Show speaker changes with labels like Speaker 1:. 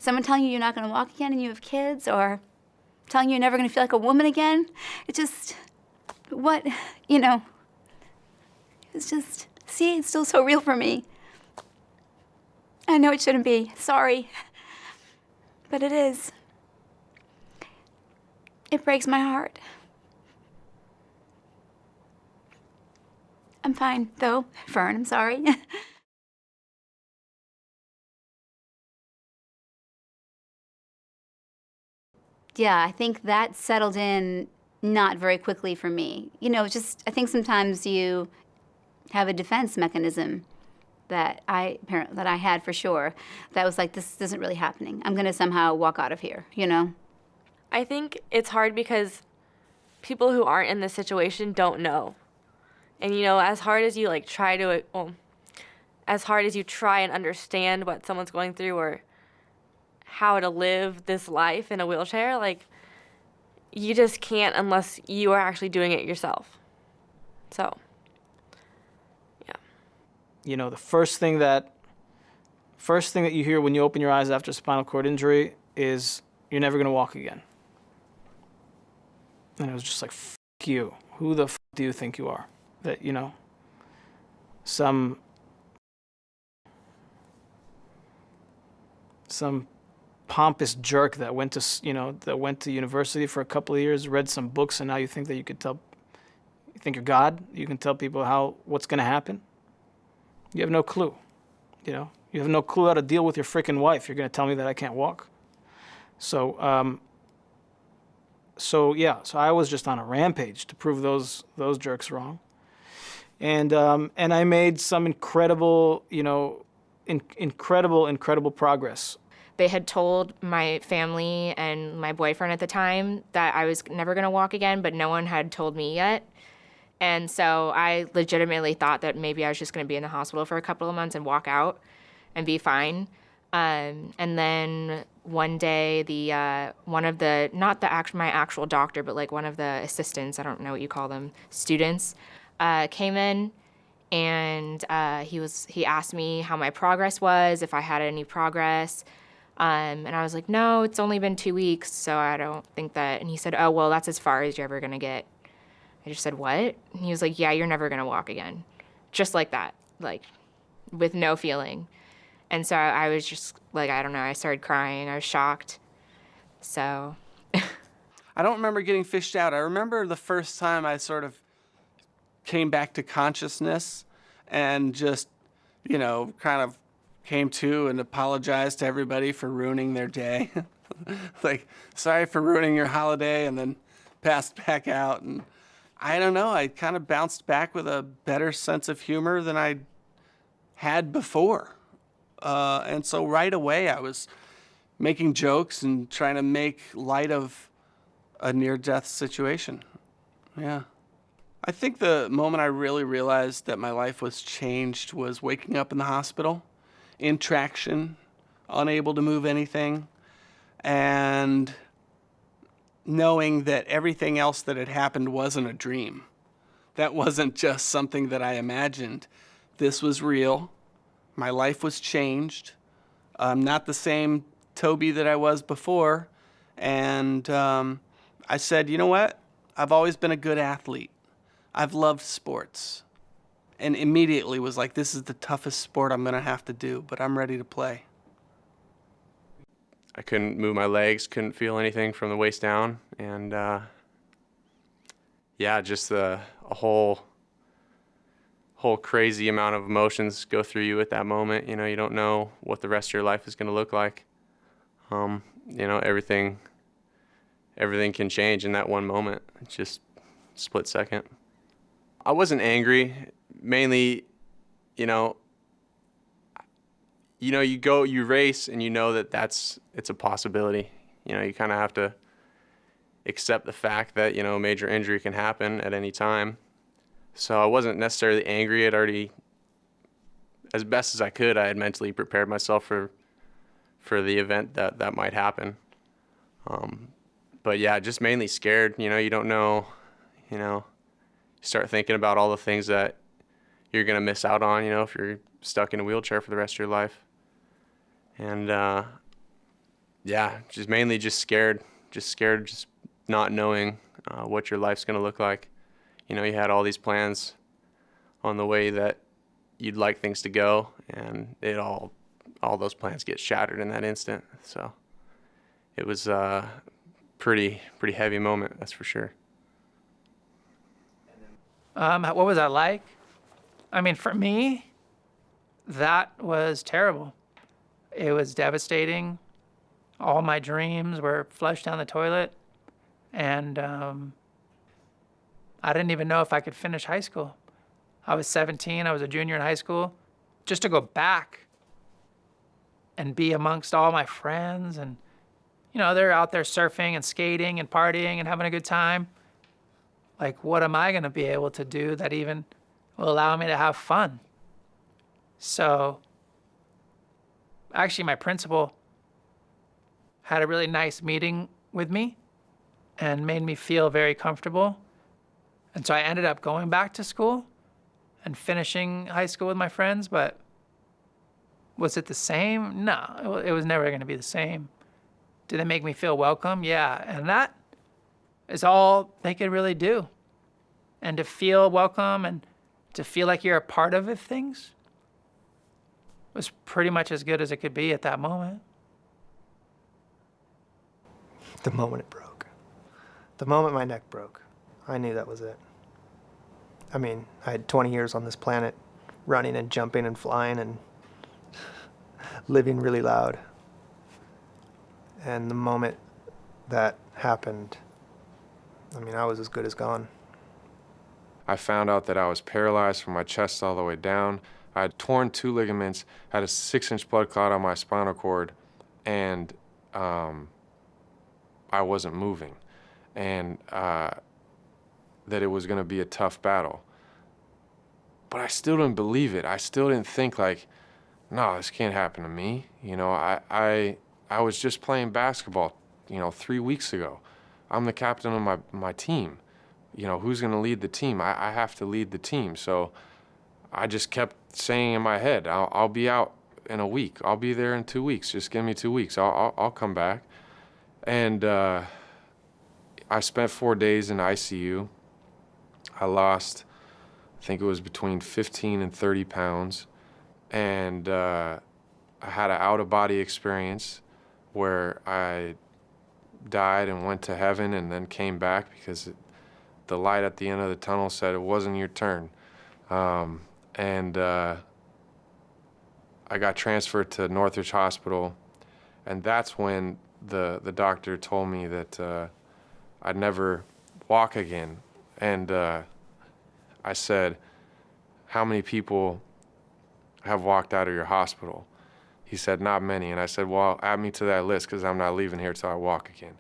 Speaker 1: someone telling you you're not going to walk again and you have kids, or telling you you're never going to feel like a woman again. It's just, what, it's just, see, it's still so real for me. I know it shouldn't be. Sorry. But it is. It breaks my heart. I'm fine, though. Fern, I'm sorry. Yeah, I think that settled in not very quickly for me. I think sometimes you have a defense mechanism that I had for sure. That was like, this isn't really happening. I'm gonna somehow walk out of here,
Speaker 2: I think it's hard because people who aren't in this situation don't know. And as hard as you as hard as you try and understand what someone's going through or how to live this life in a wheelchair, you just can't unless you are actually doing it yourself. So, yeah.
Speaker 3: The first thing that you hear when you open your eyes after a spinal cord injury is, you're never going to walk again. And it was just like, f*** you. Who the f*** do you think you are? That, some pompous jerk that went to university for a couple of years, read some books, and now you think that you think you're God? You can tell people what's going to happen? You have no clue. You have no clue how to deal with your freaking wife. You're going to tell me that I can't walk? So I was just on a rampage to prove those jerks wrong. And I made some incredible progress.
Speaker 4: They had told my family and my boyfriend at the time that I was never going to walk again, but no one had told me yet. And so I legitimately thought that maybe I was just going to be in the hospital for a couple of months and walk out and be fine. And then one day, my actual doctor, but one of the assistants, I don't know what you call them, students, came in, and he asked me how my progress was, if I had any progress. And I was like, no, it's only been 2 weeks, so I don't think that. And he said, oh, well, that's as far as you're ever going to get. I just said, what? And he was like, yeah, you're never going to walk again. Just like that, with no feeling. And so I was just I don't know, I started crying. I was shocked. So.
Speaker 5: I don't remember getting fished out. I remember the first time I sort of came back to consciousness and just, kind of came to and apologized to everybody for ruining their day. Sorry for ruining your holiday, and then passed back out. And I don't know, I kind of bounced back with a better sense of humor than I had before. And so right away I was making jokes and trying to make light of a near-death situation. Yeah. I think the moment I really realized that my life was changed was waking up in the hospital, in traction, unable to move anything, and knowing that everything else that had happened wasn't a dream. That wasn't just something that I imagined. This was real. My life was changed. I'm not the same Toby that I was before. And I said, you know what? I've always been a good athlete. I've loved sports. And immediately was like, this is the toughest sport I'm going to have to do, but I'm ready to play.
Speaker 6: I couldn't move my legs, couldn't feel anything from the waist down. And just a whole crazy amount of emotions go through you at that moment. You don't know what the rest of your life is going to look like. Everything can change in that one moment. It's just a split second. I wasn't angry. Mainly, you race and you know that it's a possibility. You kind of have to accept the fact that, major injury can happen at any time. So I wasn't necessarily angry. I'd already, as best as I could, I had mentally prepared myself for the event that might happen. But yeah, just mainly scared. You don't know, you start thinking about all the things that you're going to miss out on, if you're stuck in a wheelchair for the rest of your life. And Yeah, just mainly just scared, just not knowing what your life's gonna look like. You know, you had all these plans on the way that you'd like things to go, and all those plans get shattered in that instant. So it was a pretty heavy moment, that's for sure.
Speaker 3: What was that like? I mean, for me, that was terrible. It was devastating. All my dreams were flushed down the toilet, and I didn't even know if I could finish high school. I was 17, I was a junior in high school. Just to go back and be amongst all my friends, and, you know, they're out there surfing and skating and partying and having a good time. Like, what am I going to be able to do that even will allow me to have fun? So, actually, my principal had a really nice meeting with me and made me feel very comfortable. And so I ended up going back to school and finishing high school with my friends, but was it the same? No, it was never going to be the same. Did they make me feel welcome? Yeah, and that is all they could really do. And to feel welcome and to feel like you're a part of things was pretty much as good as it could be at that moment.
Speaker 7: The moment it broke. The moment my neck broke, I knew that was it. I mean, I had 20 years on this planet, running and jumping and flying and living really loud. And the moment that happened, I mean, I was as good as gone.
Speaker 8: I found out that I was paralyzed from my chest all the way down. I had torn 2 ligaments, had a 6-inch blood clot on my spinal cord, and I wasn't moving. And that it was gonna be a tough battle. But I still didn't believe it. I still didn't think like, no, this can't happen to me. You know, I was just playing basketball, 3 weeks ago. I'm the captain of my team. You know, who's gonna lead the team? I have to lead the team. So I just kept saying in my head, I'll be out in a week. I'll be there in 2 weeks. Just give me 2 weeks. I'll come back. And I spent 4 days in ICU. I lost, I think it was between 15 and 30 pounds. And I had an out-of-body experience where I died and went to heaven and then came back because the light at the end of the tunnel said it wasn't your turn. And I got transferred to Northridge Hospital, and that's when the doctor told me that I'd never walk again. And I said, how many people have walked out of your hospital? He said, not many. And I said, well, add me to that list because I'm not leaving here till I walk again.